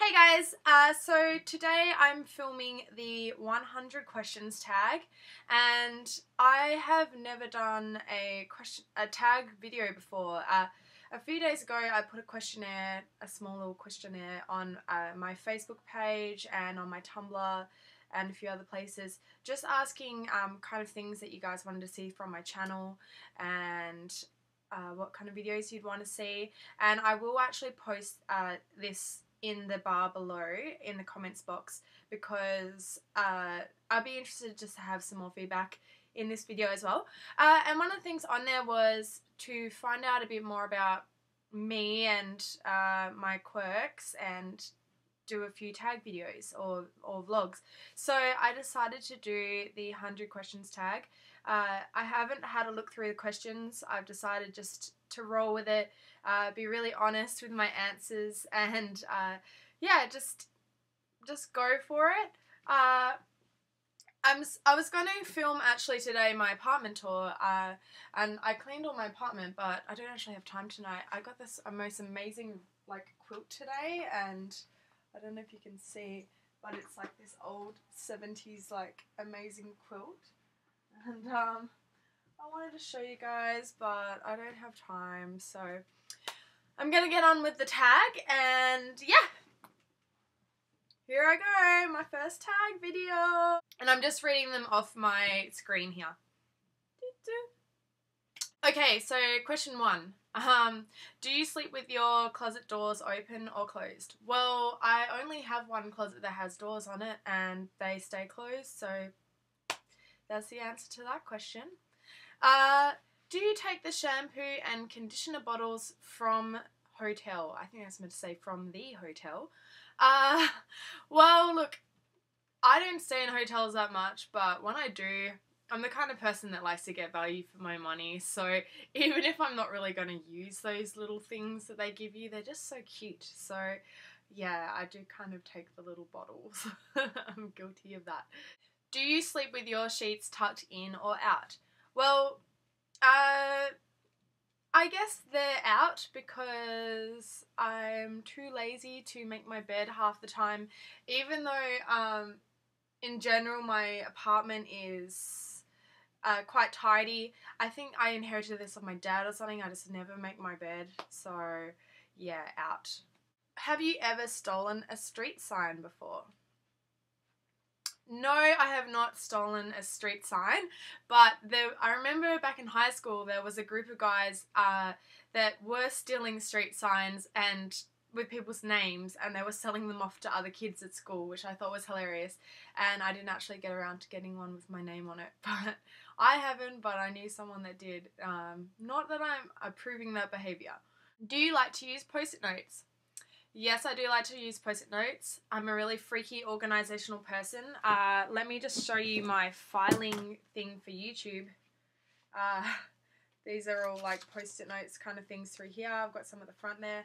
Hey guys, so today I'm filming the 100 questions tag, and I have never done a tag video before. A few days ago I put a small little questionnaire on my Facebook page and on my Tumblr and a few other places, just asking kind of things that you guys wanted to see from my channel and what kind of videos you'd want to see, and I will actually post this in the bar below in the comments box because I'd be interested just to have some more feedback in this video as well. And one of the things on there was to find out a bit more about me and my quirks and do a few tag videos or vlogs. So I decided to do the 100 questions tag. I haven't had a look through the questions. I've decided just to roll with it, be really honest with my answers, and yeah, just go for it. I was going to film actually today my apartment tour, and I cleaned all my apartment, but I don't actually have time tonight. I got this most amazing like quilt today, and I don't know if you can see, but it's like this old 70s like amazing quilt, and I wanted to show you guys, but I don't have time, so I'm gonna get on with the tag, and yeah, here I go, my first tag video, and I'm just reading them off my screen here. Okay, so question 1. Do you sleep with your closet doors open or closed? Well, I only have one closet that has doors on it, and they stay closed, so that's the answer to that question. Do you take the shampoo and conditioner bottles from hotel? I think that's meant to say from the hotel. Well, look, I don't stay in hotels that much, but when I do, I'm the kind of person that likes to get value for my money, so even if I'm not really going to use those little things that they give you, they're just so cute. So yeah, I do kind of take the little bottles. I'm guilty of that. Do you sleep with your sheets tucked in or out? Well, I guess they're out because I'm too lazy to make my bed half the time, even though in general my apartment is quite tidy. I think I inherited this from my dad or something. I just never make my bed, so yeah, out. Have you ever stolen a street sign before? No, I have not stolen a street sign, but I remember back in high school there was a group of guys that were stealing street signs and with people's names, and they were selling them off to other kids at school, which I thought was hilarious, and I didn't actually get around to getting one with my name on it, but I haven't, but I knew someone that did. Not that I'm approving that behaviour. Do you like to use post-it notes? Yes, I do like to use post-it notes. I'm a really freaky organisational person. Let me just show you my filing thing for YouTube. These are all like post-it notes kind of things through here. I've got some at the front there.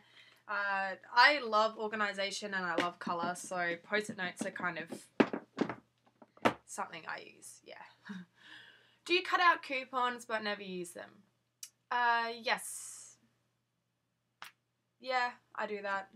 I love organisation and I love colour, so post-it notes are kind of something I use, yeah. Do you cut out coupons but never use them? Yes. Yeah, I do that.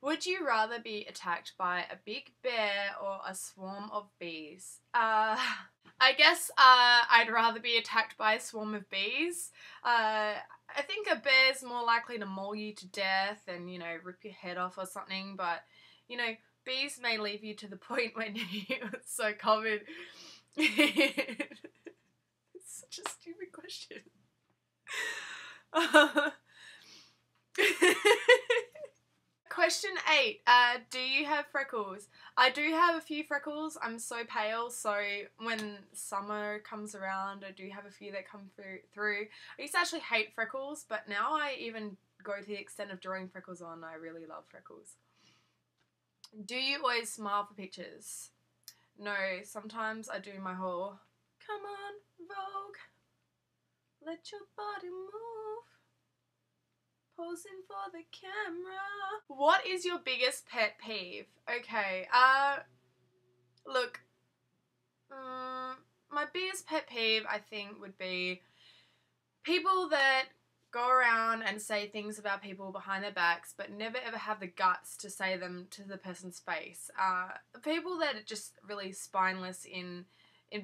Would you rather be attacked by a big bear or a swarm of bees? I guess I'd rather be attacked by a swarm of bees. I think a bear's more likely to maul you to death and, you know, rip your head off or something, but, you know, bees may leave you to the point when you're so covered. It's such a stupid question. Question 8. Do you have freckles? I do have a few freckles. I'm so pale, so when summer comes around, I do have a few that come through. I used to actually hate freckles, but now I even go to the extent of drawing freckles on. I really love freckles. Do you always smile for pictures? No, sometimes I do my whole, come on, Vogue, let your body move. Posing for the camera. What is your biggest pet peeve? Okay, look, my biggest pet peeve I think would be people that go around and say things about people behind their backs, but never ever have the guts to say them to the person's face. People that are just really spineless in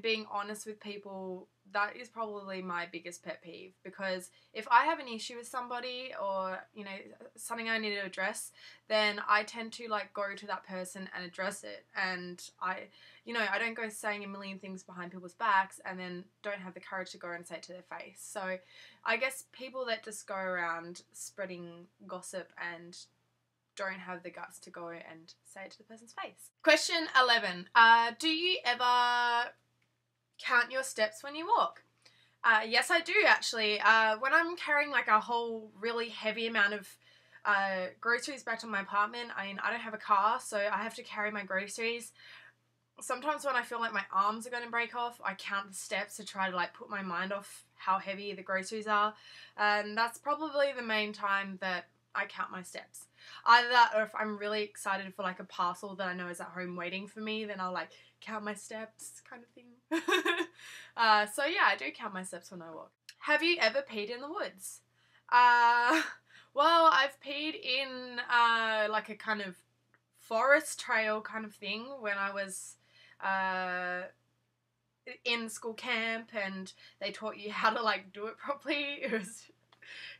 being honest with people, that is probably my biggest pet peeve, because if I have an issue with somebody or, you know, something I need to address, then I tend to like go to that person and address it, and I don't go saying a million things behind people's backs and then don't have the courage to go and say it to their face. So I guess people that just go around spreading gossip and don't have the guts to go and say it to the person's face. Question 11. Do you ever count your steps when you walk? Yes, I do actually. When I'm carrying like a whole really heavy amount of groceries back to my apartment, I mean, I don't have a car, so I have to carry my groceries. Sometimes when I feel like my arms are going to break off, I count the steps to try to like put my mind off how heavy the groceries are, and that's probably the main time that I count my steps. Either that, or if I'm really excited for like a parcel that I know is at home waiting for me, then I'll like count my steps kind of thing. So yeah, I do count my steps when I walk. Have you ever peed in the woods? Well, I've peed in like a kind of forest trail kind of thing when I was in school camp, and they taught you how to like do it properly. It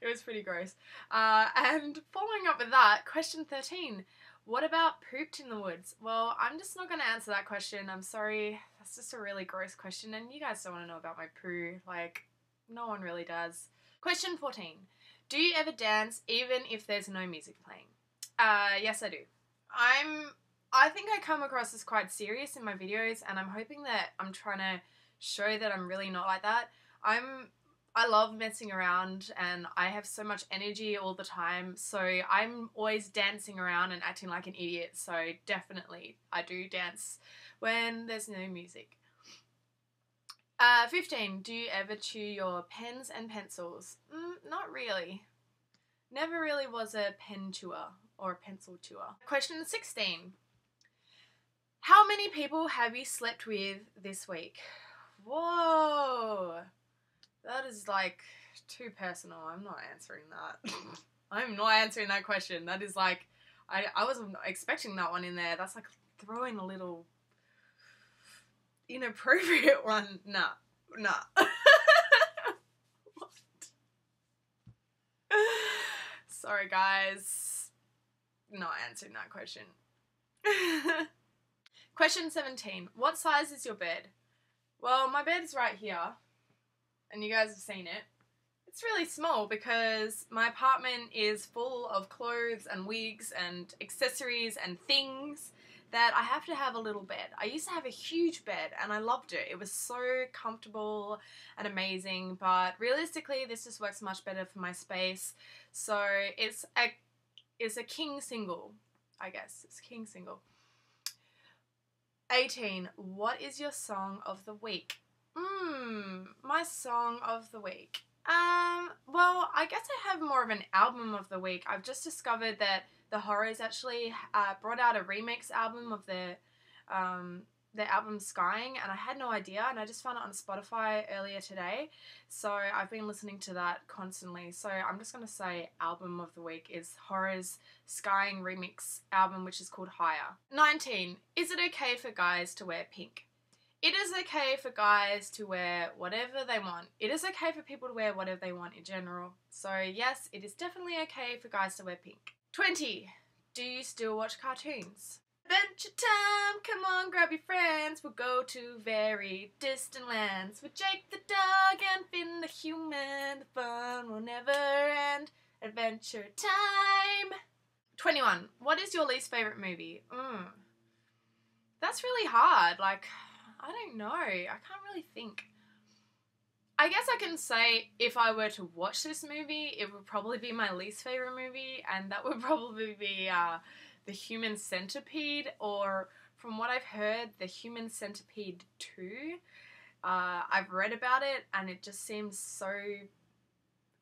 was pretty gross. And following up with that, question 13. What about pooped in the woods? Well, I'm just not going to answer that question. I'm sorry. That's just a really gross question, and you guys don't want to know about my poo. Like, no one really does. Question 14. Do you ever dance even if there's no music playing? Yes, I do. I think I come across as quite serious in my videos, and I'm hoping that I'm trying to show that I'm really not like that. I love messing around, and I have so much energy all the time, so I'm always dancing around and acting like an idiot, so definitely I do dance when there's no music. 15. Do you ever chew your pens and pencils? Not really. Never really was a pen chewer or a pencil chewer. Question 16. How many people have you slept with this week? Whoa. That is like too personal. I'm not answering that. I'm not answering that question. That is like, I wasn't expecting that one in there. That's like throwing a little inappropriate one. Nah. What? Sorry guys. Not answering that question. Question 17. What size is your bed? Well, my bed's right here, and you guys have seen it. It's really small because my apartment is full of clothes and wigs and accessories and things that I have to have a little bed. I used to have a huge bed and I loved it. It was so comfortable and amazing, but realistically this just works much better for my space. So it's a king single, I guess. It's king single. 18. What is your song of the week? My song of the week. Well, I guess I have more of an album of the week. I've just discovered that the Horrors actually brought out a remix album of their album Skying, and I had no idea, and I just found it on Spotify earlier today, so I've been listening to that constantly. So I'm just going to say album of the week is Horrors Skying remix album, which is called Higher. 19. Is it okay for guys to wear pink? It is okay for guys to wear whatever they want. It is okay for people to wear whatever they want in general. So yes, it is definitely okay for guys to wear pink. 20. Do you still watch cartoons? Adventure time, come on, grab your friends. We'll go to very distant lands with Jake the dog and Finn the human. The fun will never end. Adventure time. 21. What is your least favorite movie? That's really hard. Like, I don't know. I can't really think. I guess I can say if I were to watch this movie, it would probably be my least favorite movie, and that would probably be The Human Centipede, or from what I've heard, The Human Centipede 2. I've read about it, and it just seems so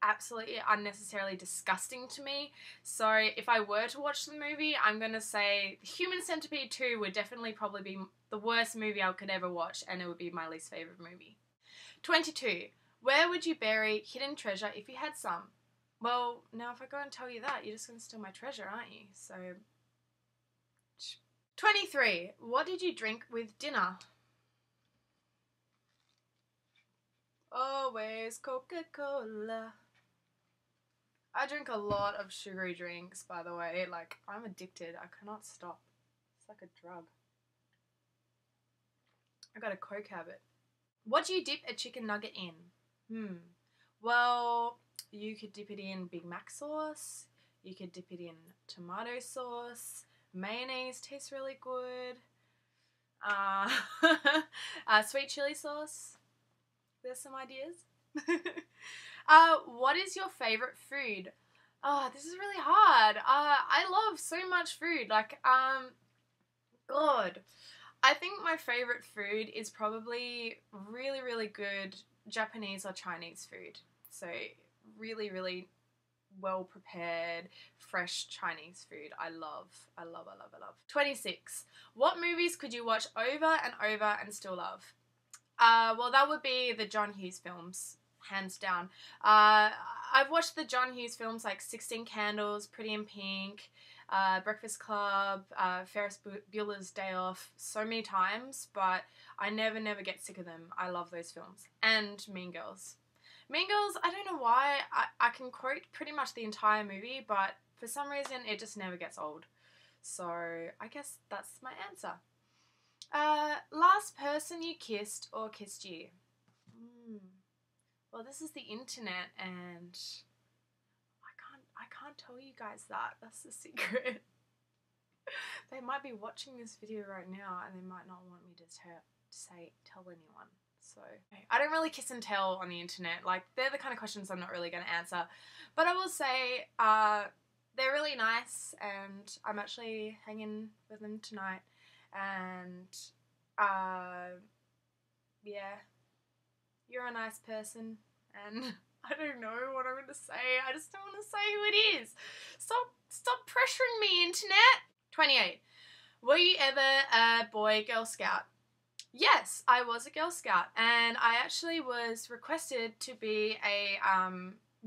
absolutely unnecessarily disgusting to me. So if I were to watch the movie, I'm going to say The Human Centipede 2 would definitely probably be the worst movie I could ever watch, and it would be my least favourite movie. 22. Where would you bury hidden treasure if you had some? Well, now if I go and tell you that, you're just going to steal my treasure, aren't you? So, 23. What did you drink with dinner? Always Coca-Cola. I drink a lot of sugary drinks, by the way. Like, I'm addicted. I cannot stop. It's like a drug. I got a Coke habit. What do you dip a chicken nugget in? Well, you could dip it in Big Mac sauce. You could dip it in tomato sauce. Mayonnaise tastes really good. Sweet chili sauce. There's some ideas. What is your favorite food? Oh, this is really hard. I love so much food. Like, God. I think my favorite food is probably really, really good Japanese or Chinese food. So, really, really well prepared, fresh Chinese food. I love. 26. What movies could you watch over and over and still love? Well, that would be the John Hughes films, hands down. I've watched the John Hughes films like 16 Candles, Pretty in Pink, Breakfast Club, Ferris Bueller's Day Off so many times, but I never get sick of them. I love those films. And Mean Girls. Mean Girls, I don't know why, I can quote pretty much the entire movie, but for some reason it just never gets old. So I guess that's my answer. Last person you kissed or kissed you? Well, this is the internet, and I can't tell you guys that. That's the secret. They might be watching this video right now, and they might not want me to tell anyone. So I don't really kiss and tell on the internet. Like, they're the kind of questions I'm not really going to answer. But I will say, they're really nice, and I'm actually hanging with them tonight. And, yeah, you're a nice person, and I don't know what I'm going to say. I just don't want to say who it is. Stop pressuring me, internet. 28. Were you ever a boy Girl Scout? Yes, I was a Girl Scout, and I actually was requested to be a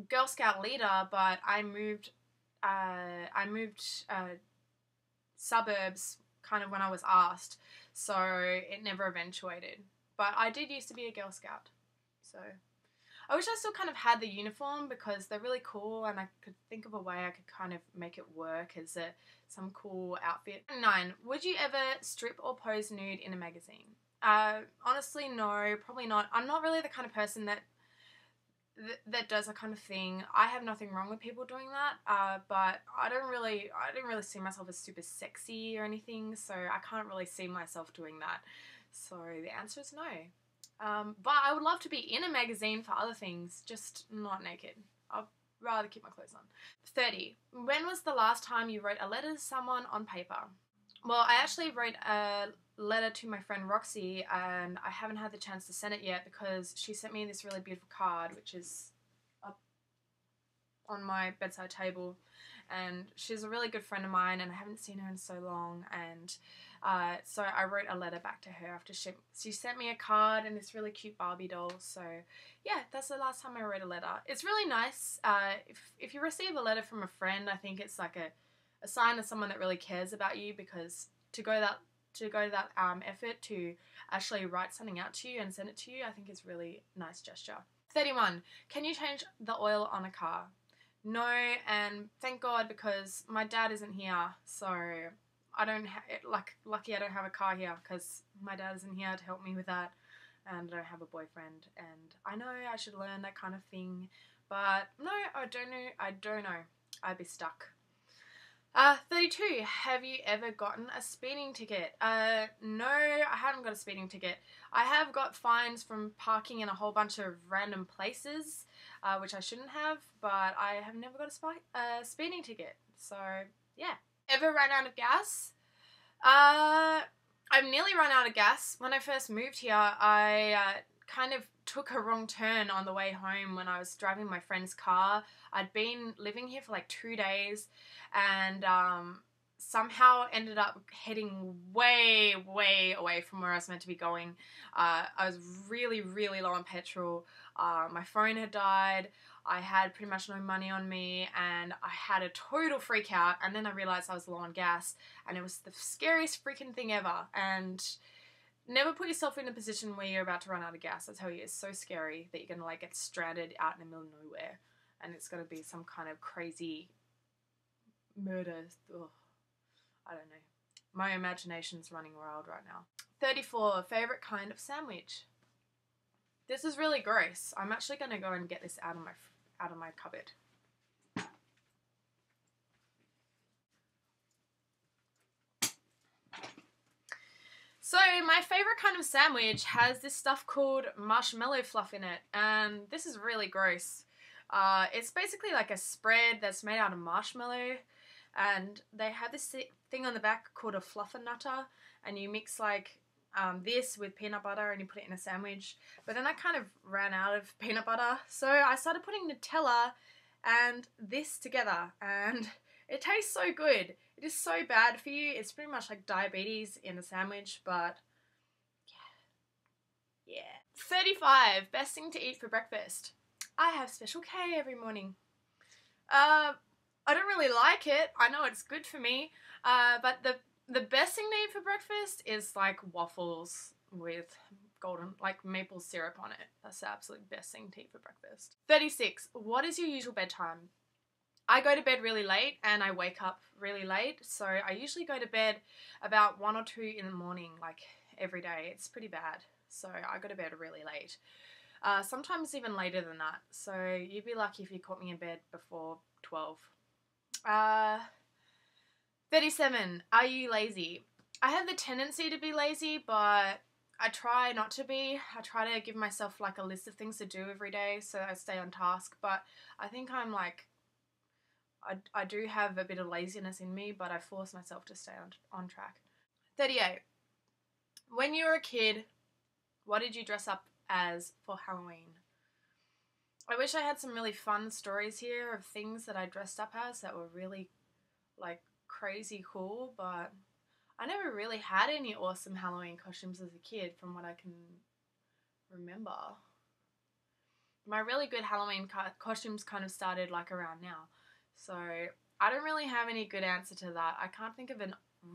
Girl Scout leader, but I moved suburbs kind of when I was asked, so it never eventuated. But I did used to be a Girl Scout, so I wish I still kind of had the uniform because they're really cool, and I could think of a way I could kind of make it work as some cool outfit. 9. Would you ever strip or pose nude in a magazine? Honestly, no, probably not. I'm not really the kind of person that does that kind of thing. I have nothing wrong with people doing that, but I don't really see myself as super sexy or anything, so I can't really see myself doing that. So the answer is no. But I would love to be in a magazine for other things, just not naked. I'd rather keep my clothes on. 30. When was the last time you wrote a letter to someone on paper? Well, I actually wrote a letter to my friend Roxy, and I haven't had the chance to send it yet because she sent me this really beautiful card, which is up on my bedside table, and she's a really good friend of mine, and I haven't seen her in so long, and so I wrote a letter back to her after she sent me a card and this really cute Barbie doll. So yeah, that's the last time I wrote a letter. It's really nice. If you receive a letter from a friend, I think it's like a sign of someone that really cares about you, because to go to that effort to actually write something out to you and send it to you, I think is really nice gesture. 31. Can you change the oil on a car? No, and thank God, because my dad isn't here, so I don't lucky I don't have a car here because my dad isn't here to help me with that, and I don't have a boyfriend, and I know I should learn that kind of thing, but no, I don't know. I'd be stuck. 32. Have you ever gotten a speeding ticket? No, I haven't got a speeding ticket. I have got fines from parking in a whole bunch of random places, which I shouldn't have, but I have never got a speeding ticket. So, yeah. Ever run out of gas? I've nearly run out of gas. When I first moved here, I kind of took a wrong turn on the way home when I was driving my friend's car. I'd been living here for like 2 days, and somehow ended up heading way away from where I was meant to be going. I was really low on petrol. My phone had died. I had pretty much no money on me, and I had a total freak out, and then I realised I was low on gas, and it was the scariest freaking thing ever. And never put yourself in a position where you're about to run out of gas. I tell you, it's so scary that you're going to like get stranded out in the middle of nowhere, and it's going to be some kind of crazy murder. Ugh. I don't know. My imagination's running wild right now. 34, favourite kind of sandwich. This is really gross. I'm actually going to go and get this out of my cupboard. So my favourite kind of sandwich has this stuff called marshmallow fluff in it, and this is really gross. It's basically like a spread that's made out of marshmallow, and they have this thing on the back called a fluffernutter, and you mix like this with peanut butter and you put it in a sandwich. But then I kind of ran out of peanut butter, so I started putting Nutella and this together, and it tastes so good. It is so bad for you. It's pretty much like diabetes in a sandwich, but yeah. 35, best thing to eat for breakfast. I have Special K every morning. I don't really like it. I know it's good for me, but the best thing to eat for breakfast is like waffles with like maple syrup on it. That's the absolute best thing to eat for breakfast. 36, what is your usual bedtime? I go to bed really late and I wake up really late, so I usually go to bed about 1 or 2 in the morning, like every day. It's pretty bad, so I go to bed really late. Sometimes even later than that, so you'd be lucky if you caught me in bed before 12. 37, are you lazy? I have the tendency to be lazy, but I try not to be. I try to give myself like a list of things to do every day so I stay on task, but I think I'm like, I do have a bit of laziness in me, but I force myself to stay on track. 38, when you were a kid, what did you dress up as for Halloween? I wish I had some really fun stories here of things that I dressed up as that were really like crazy cool, but I never really had any awesome Halloween costumes as a kid from what I can remember. My really good Halloween costumes kind of started like around now, so I don't really have any good answer to that. I can't think of a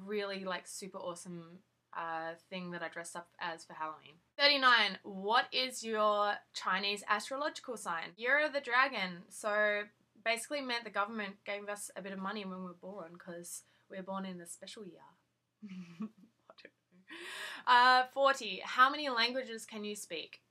really like super awesome thing that I dressed up as for Halloween. 39, what is your Chinese astrological sign? Year of the Dragon, so basically meant the government gave us a bit of money when we were born because we were born in a special year. 40, how many languages can you speak?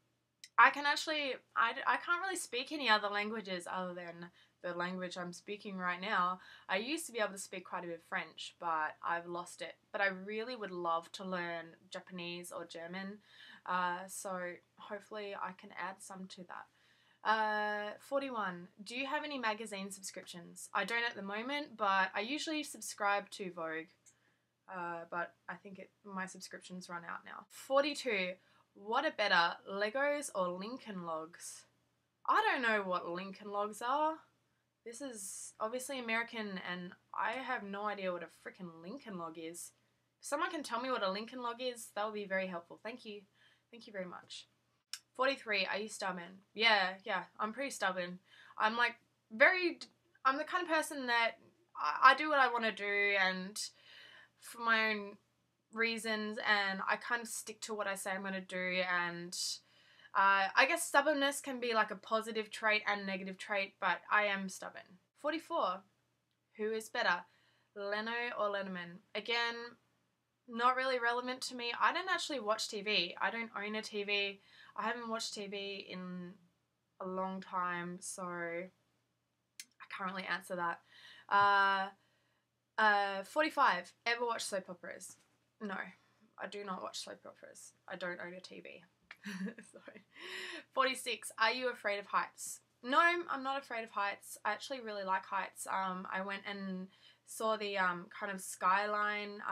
I can actually, I can't really speak any other languages other than the language I'm speaking right now. I used to be able to speak quite a bit of French, but I've lost it. But I really would love to learn Japanese or German, so hopefully I can add some to that. 41, do you have any magazine subscriptions? I don't at the moment, but I usually subscribe to Vogue, but I think my subscriptions run out now. 42, what are better, Legos or Lincoln Logs? I don't know what Lincoln Logs are. This is obviously American and I have no idea what a freaking Lincoln Log is. If someone can tell me what a Lincoln Log is, that would be very helpful. Thank you. Thank you very much. 43, are you stubborn? Yeah, I'm pretty stubborn. I'm the kind of person that I do what I want to do and for my own reasons, and I kind of stick to what I say I'm going to do, and I guess stubbornness can be like a positive trait and negative trait, but I am stubborn. 44, who is better, Leno or Letterman? Again, not really relevant to me. I don't actually watch TV. I don't own a TV. I haven't watched TV in a long time, so I can't really answer that. 45, ever watch soap operas? No, I do not watch soap operas. I don't own a TV. Sorry. 46, are you afraid of heights? No, I'm not afraid of heights. I actually really like heights. I went and saw the kind of skyline,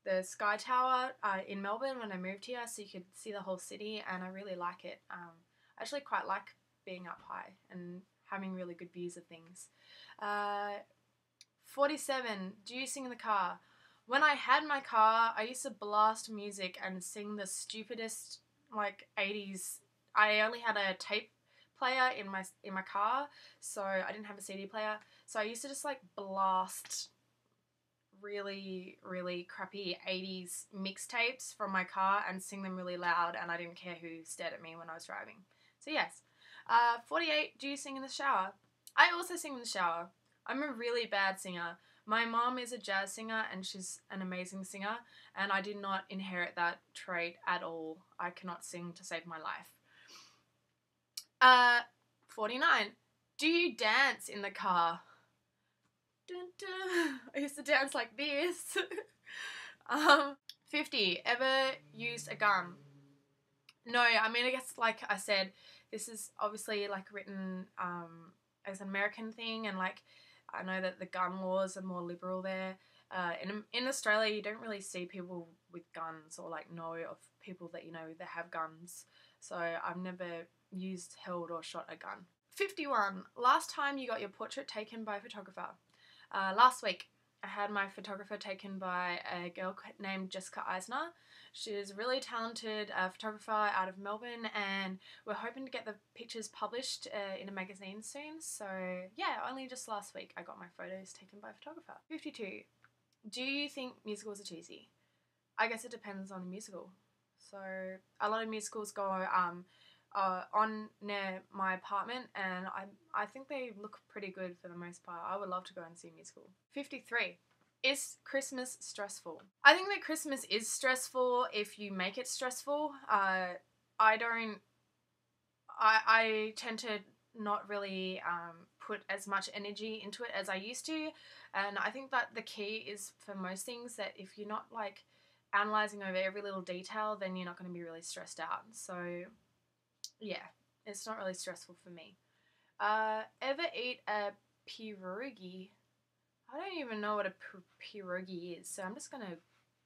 the Sky Tower in Melbourne when I moved here, so you could see the whole city, and I really like it. I actually quite like being up high and having really good views of things. 47, do you sing in the car? When I had my car, I used to blast music and sing the stupidest, like, 80s. I only had a tape player in my car, so I didn't have a CD player. So I used to just like blast really, really crappy 80s mixtapes from my car and sing them really loud, and I didn't care who stared at me when I was driving. So yes. 48, do you sing in the shower? I also sing in the shower. I'm a really bad singer. My mom is a jazz singer and she's an amazing singer, and I did not inherit that trait at all. I cannot sing to save my life. 49, do you dance in the car? Dun, dun. I used to dance like this. 50, ever used a gun? No, I mean, I guess like I said, this is obviously like written as an American thing, and like I know that the gun laws are more liberal there. In Australia, you don't really see people with guns or like know of people that, you know, that have guns. So I've never used, held or shot a gun. 51, last time you got your portrait taken by a photographer? Last week, I had my photographer taken by a girl named Jessica Eisner. She's a really talented photographer out of Melbourne, and we're hoping to get the pictures published in a magazine soon. So yeah, only just last week I got my photos taken by a photographer. 52. Do you think musicals are cheesy? I guess it depends on the musical. So a lot of musicals go on near my apartment, and I think they look pretty good for the most part. I would love to go and see a musical. 53. Is Christmas stressful? I think that Christmas is stressful if you make it stressful. I tend to not really put as much energy into it as I used to, and I think that the key is for most things that if you're not like analysing over every little detail, then you're not going to be really stressed out. So yeah, it's not really stressful for me. Ever eat a pierogi? I don't even know what a pierogi is, so I'm just going to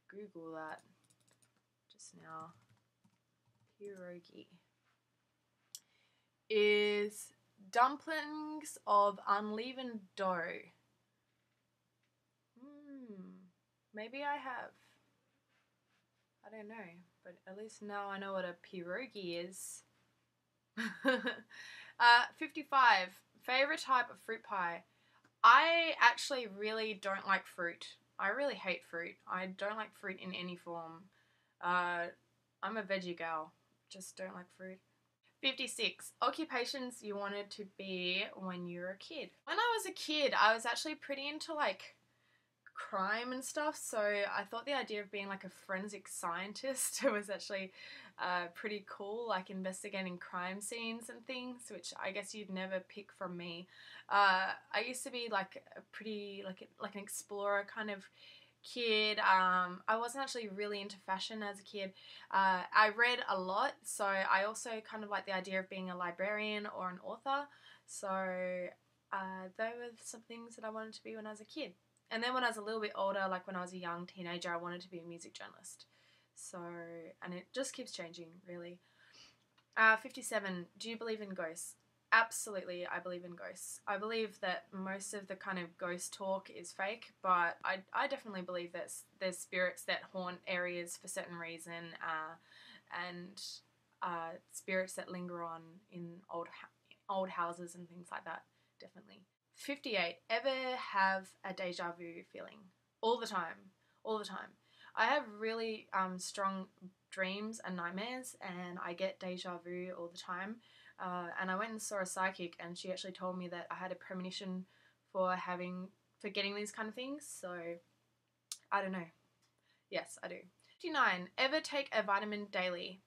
Google that just now. Pierogi is dumplings of unleavened dough. Maybe I have. I don't know, but at least now I know what a pierogi is. 55. Favorite type of fruit pie? I actually really don't like fruit. I really hate fruit. I don't like fruit in any form. I'm a veggie gal. Just don't like fruit. 56. Occupations you wanted to be when you were a kid. When I was a kid, I was actually pretty into like crime and stuff, so I thought the idea of being like a forensic scientist was actually pretty cool, like investigating crime scenes and things, which I guess you'd never pick from me. I used to be like a pretty like an explorer kind of kid. I wasn't actually really into fashion as a kid. I read a lot, so I also kind of like the idea of being a librarian or an author, so they were some things that I wanted to be when I was a kid. And then when I was a little bit older, like when I was a young teenager, I wanted to be a music journalist. So, and it just keeps changing, really. 57. Do you believe in ghosts? Absolutely, I believe in ghosts. I believe that most of the kind of ghost talk is fake, but I definitely believe that there's spirits that haunt areas for certain reason, and spirits that linger on in old houses and things like that, definitely. 58. Ever have a deja vu feeling? All the time. All the time. I have really strong dreams and nightmares, and I get deja vu all the time. And I went and saw a psychic, and she actually told me that I had a premonition for getting these kind of things. So I don't know. Yes, I do. 59. Ever take a vitamin daily?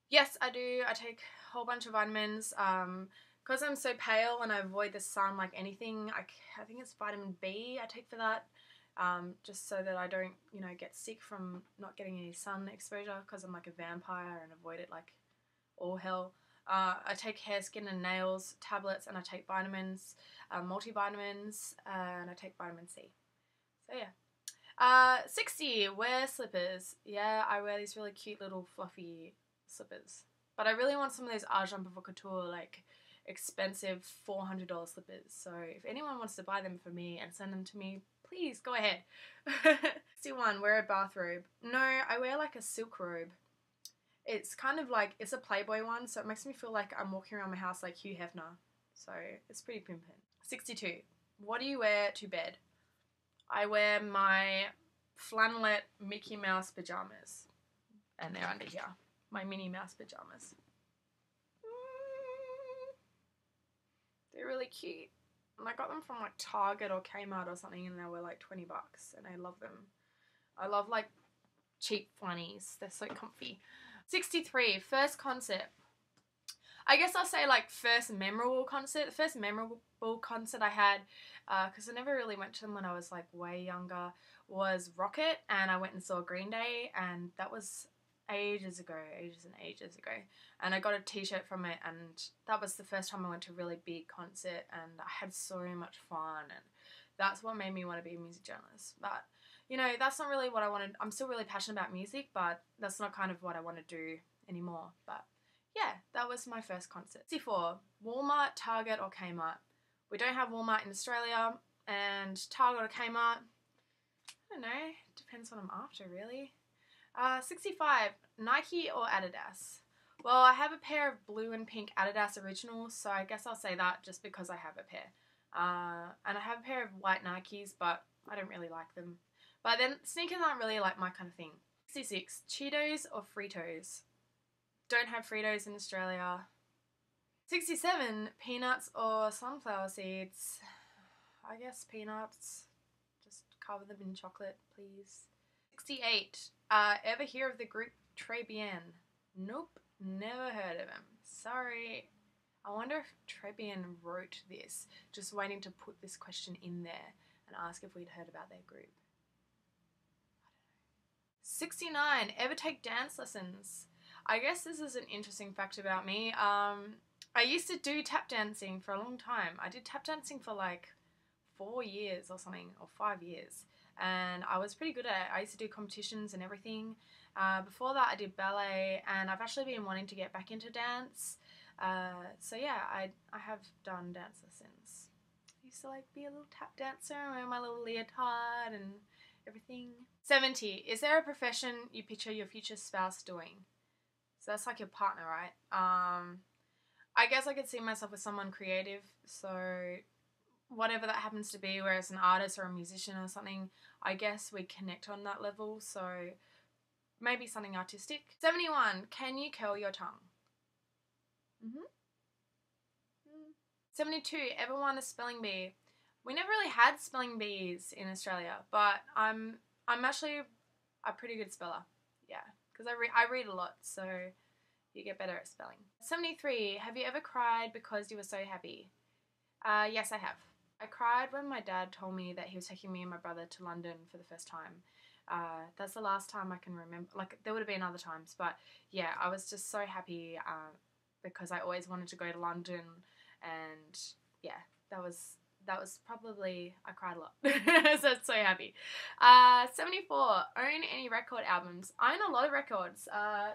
Yes, I do. I take a whole bunch of vitamins. Because I'm so pale and I avoid the sun like anything, I think it's vitamin B I take for that, just so that I don't, you know, get sick from not getting any sun exposure, because I'm like a vampire and avoid it like all hell. I take hair, skin and nails tablets, and I take vitamins, multivitamins, and I take vitamin C. So yeah. 60. Wear slippers. Yeah, I wear these really cute little fluffy slippers. But I really want some of those Argent Provocateur, like expensive $400 slippers. So if anyone wants to buy them for me and send them to me, please go ahead. 61. Wear a bathrobe. No, I wear like a silk robe. It's kind of like, it's a Playboy one, so it makes me feel like I'm walking around my house like Hugh Hefner. So it's pretty pimpin'. 62. What do you wear to bed? I wear my flannelette Mickey Mouse pajamas. And they're under here. My Minnie Mouse pajamas. They're really cute. And I got them from like Target or Kmart or something, and they were like 20 bucks. And I love them. I love like cheap flannies. They're so comfy. 63. First concert. I guess I'll say like first memorable concert. The first memorable concert I had, because I never really went to them when I was like way younger, was Rocket, and I went and saw Green Day, and that was ages and ages ago. And I got a t-shirt from it, and that was the first time I went to a really big concert, and I had so much fun, and that's what made me want to be a music journalist. But you know, that's not really what I wanted. I'm still really passionate about music, but that's not kind of what I want to do anymore. But yeah, that was my first concert. 64. Walmart, Target or Kmart? We don't have Walmart in Australia, and Target or Kmart, I don't know, depends what I'm after really. 65. Nike or Adidas? Well, I have a pair of blue and pink Adidas Originals, so I guess I'll say that just because I have a pair. And I have a pair of white Nikes, but I don't really like them. But then sneakers aren't really like my kind of thing. 66. Cheetos or Fritos? Don't have Fritos in Australia. 67. Peanuts or sunflower seeds? I guess peanuts. Just cover them in chocolate, please. 68. Ever hear of the group Très Bien? Nope, never heard of them. Sorry. I wonder if Très Bien wrote this, just waiting to put this question in there and ask if we'd heard about their group. 69. Ever take dance lessons? I guess this is an interesting fact about me. I used to do tap dancing for a long time. I did tap dancing for like 4 years or something, or 5 years. And I was pretty good at it. I used to do competitions and everything. Before that I did ballet, and I've actually been wanting to get back into dance. So yeah, I have done dance lessons. I used to like be a little tap dancer, wear my little leotard and everything. 70. Is there a profession you picture your future spouse doing? So that's like your partner, right? I guess I could see myself with someone creative, so whatever that happens to be, whether it's an artist or a musician or something, I guess we connect on that level, so maybe something artistic. 71. Can you curl your tongue? 72. Ever won a spelling bee? We never really had spelling bees in Australia, but I'm actually a pretty good speller. Yeah, because I read a lot, so you get better at spelling. 73. Have you ever cried because you were so happy? Yes, I have. I cried when my dad told me that he was taking me and my brother to London for the first time. That's the last time I can remember. Like, there would have been other times, but yeah, I was just so happy because I always wanted to go to London, and yeah, that was probably, I cried a lot. So it's so happy. 74. Own any record albums? I own a lot of records. I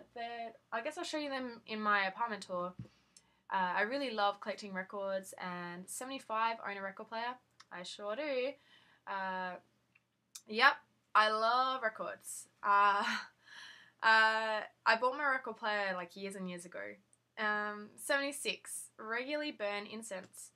guess I'll show you them in my apartment tour. I really love collecting records. And 75. Own a record player? I sure do. Yep, I love records. I bought my record player like years and years ago. 76. Regularly burn incense.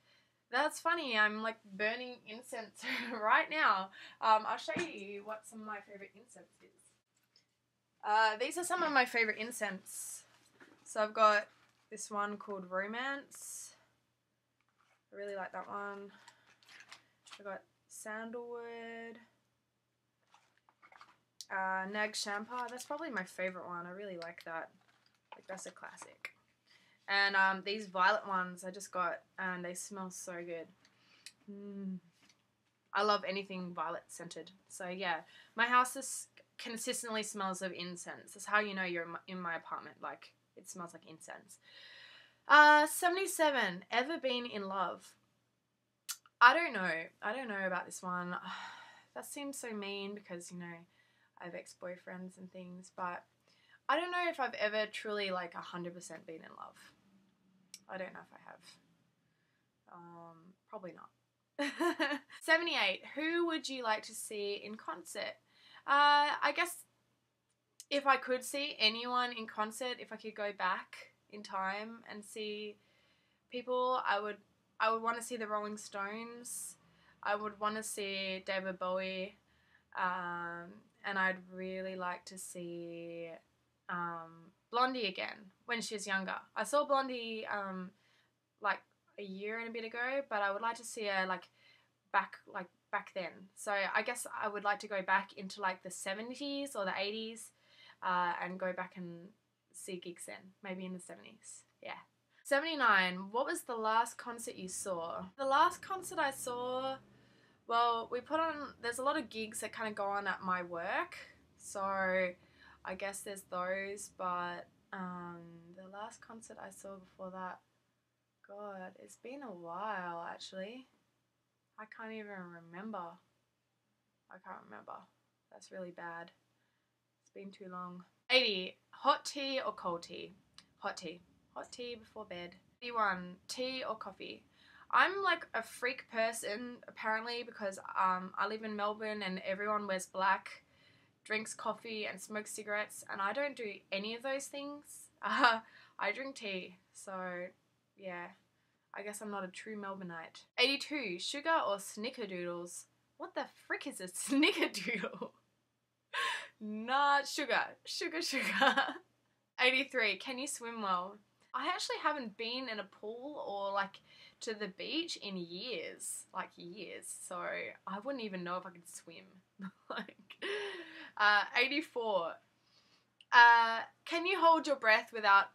That's funny, I'm like burning incense right now. I'll show you what some of my favourite incense is. These are some of my favourite incense. So I've got this one called Romance. I really like that one. I've got Sandalwood. Nag Champa, that's probably my favourite one. I really like that. Like, that's a classic. And these violet ones I just got, and they smell so good. I love anything violet scented. So yeah, my house consistently smells of incense. That's how you know you're in my apartment. Like, it smells like incense. 77. Ever been in love? I don't know. I don't know about this one. That seems so mean because, you know, I have ex-boyfriends and things, but I don't know if I've ever truly like 100% been in love. I don't know if I have. Probably not. 78. Who would you like to see in concert? I guess if I could see anyone in concert, if I could go back in time and see people, I would want to see the Rolling Stones. I would want to see David Bowie, and I'd really like to see Blondie again when she was younger. I saw Blondie like a year and a bit ago, but I would like to see her back then. So I guess I would like to go back into like the 70s or the 80s, and go back and see gigs then, maybe in the 70s. Yeah. 79. What was the last concert you saw? The last concert I saw, well, we put on, there's a lot of gigs that kind of go on at my work, so I guess there's those, but the last concert I saw before that, God, it's been a while actually. I can't even remember. I can't remember. That's really bad. It's been too long. 80. Hot tea or cold tea? Hot tea. Hot tea before bed. 81. Tea or coffee? I'm like a freak person apparently because I live in Melbourne and everyone wears black, drinks coffee and smokes cigarettes, and I don't do any of those things. I drink tea, so yeah, I guess I'm not a true Melbourneite. 82. Sugar or snickerdoodles? What the frick is a snickerdoodle? Nah, sugar. Sugar, sugar. 83. Can you swim well? I actually haven't been in a pool or like to the beach in years. Like years. So I wouldn't even know if I could swim. Like 84. Can you hold your breath without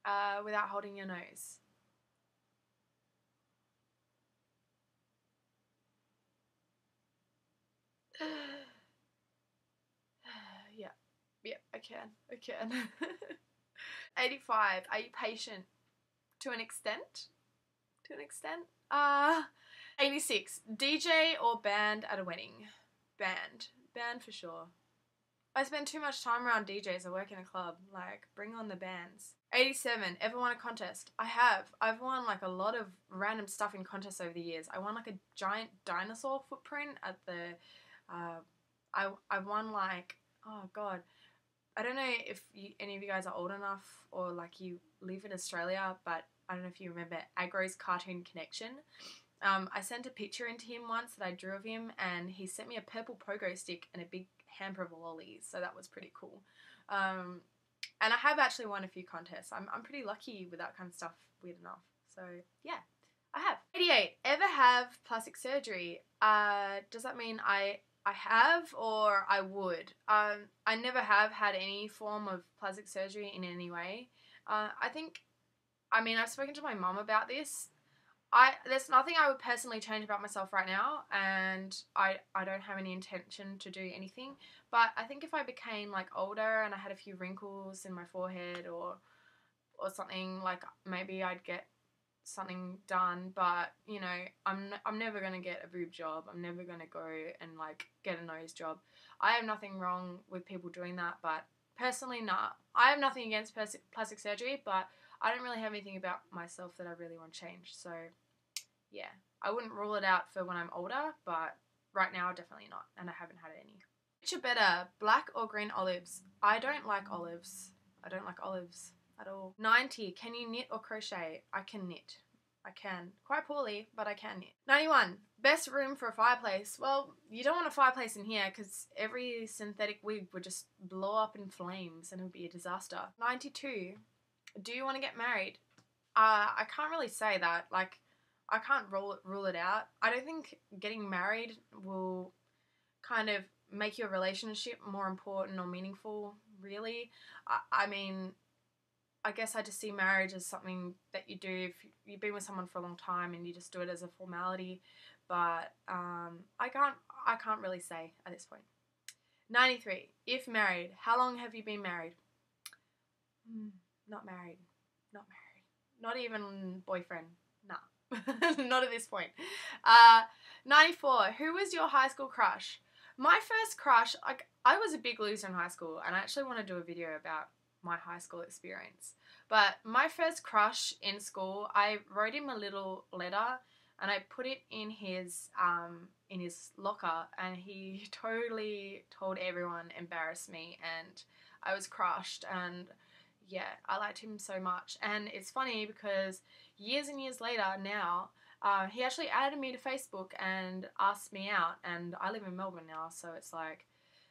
holding your nose? Yeah, I can. 85. Are you patient? To an extent? To an extent? 86. DJ or band at a wedding? Band. Band for sure. I spend too much time around DJs. I work in a club. Like, bring on the bands. 87. Ever won a contest? I have. I've won like a lot of random stuff in contests over the years. I won like a giant dinosaur footprint at the, I won like, oh god, I don't know if any of you guys are old enough or like you live in Australia, but I don't know if you remember Agro's Cartoon Connection. I sent a picture into him once that I drew of him, and he sent me a purple pogo stick and a big hamper of lollies, so that was pretty cool. And I have actually won a few contests. I'm pretty lucky with that kind of stuff, weird enough. So yeah, I have. 88. Ever have plastic surgery? Does that mean I have or I would? I never have had any form of plastic surgery in any way. I've spoken to my mum about this. There's nothing I would personally change about myself right now, and I don't have any intention to do anything. But I think if I became like older and I had a few wrinkles in my forehead or something, like maybe I'd get something done. But you know, I'm never gonna get a boob job. I'm never gonna go and like get a nose job. I have nothing wrong with people doing that, but personally, nah. I have nothing against plastic surgery, but I don't really have anything about myself that I really want to change. So yeah, I wouldn't rule it out for when I'm older, but right now definitely not, and I haven't had any. Which are better, black or green olives? I don't like olives. I don't like olives at all. 90. Can you knit or crochet? I can knit. I can. Quite poorly, but I can knit. 91. Best room for a fireplace? Well, you don't want a fireplace in here because every synthetic wig would just blow up in flames and it would be a disaster. 92. Do you want to get married? I can't really say that. Like, I can't rule it out. I don't think getting married will kind of make your relationship more important or meaningful, really. I guess I just see marriage as something that you do if you've been with someone for a long time and you just do it as a formality. But I can't really say at this point. 93. If married, how long have you been married? Not married. Not married. Not even boyfriend. Nah. Not at this point. 94. Who was your high school crush? My first crush, I was a big loser in high school, and I actually want to do a video about my high school experience. But my first crush in school, I wrote him a little letter and I put it in his locker, and he totally told everyone, embarrassed me, and I was crushed. And yeah, I liked him so much. And it's funny because years and years later now, he actually added me to Facebook and asked me out, and I live in Melbourne now, so it's like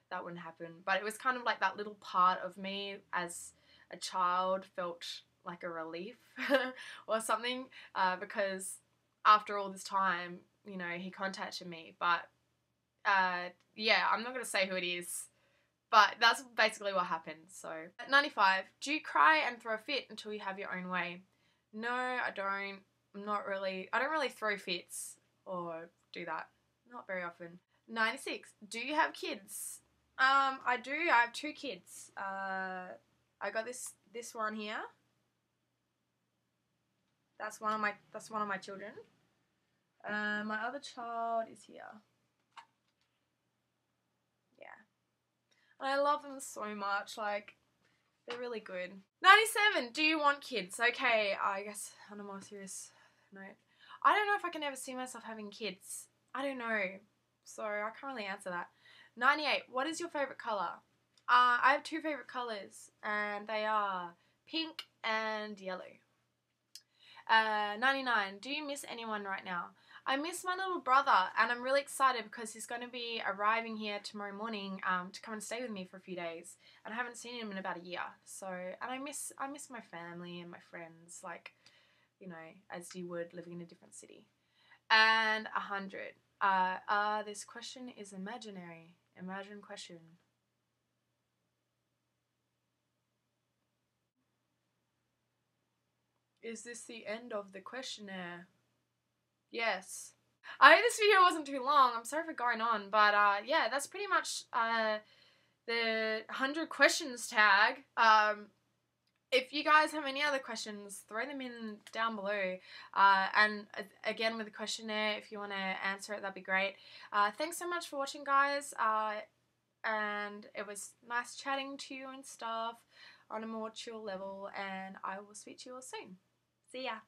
that wouldn't happen. But it was kind of like that little part of me as a child felt like a relief or something, because after all this time, you know, he contacted me. But yeah, I'm not going to say who it is, but that's basically what happened. So, 95, do you cry and throw a fit until you have your own way? No, I don't. I don't really throw fits or do that. Not very often. 96, do you have kids? I do. I have 2 kids. I got this one here. That's one of my children. My other child is here. Yeah. And I love them so much. Like, they're really good. 97, do you want kids? Okay, I guess on a more serious note, I don't know if I can ever see myself having kids. I don't know. So I can't really answer that. 98, what is your favourite colour? I have 2 favourite colours, and they are pink and yellow. 99, do you miss anyone right now? I miss my little brother, and I'm really excited because he's going to be arriving here tomorrow morning to come and stay with me for a few days, and I haven't seen him in about a year. So, and I miss my family and my friends, like, you know, as you would living in a different city. And 100, this question is imaginary. Imagine question. Is this the end of the questionnaire? Yes. I hope this video wasn't too long. I'm sorry for going on, but yeah, that's pretty much the 100 questions tag. If you guys have any other questions, throw them in down below. And again, with the questionnaire, if you want to answer it, that'd be great. Thanks so much for watching, guys. And it was nice chatting to you and stuff on a more chill level, and I will speak to you all soon. See ya.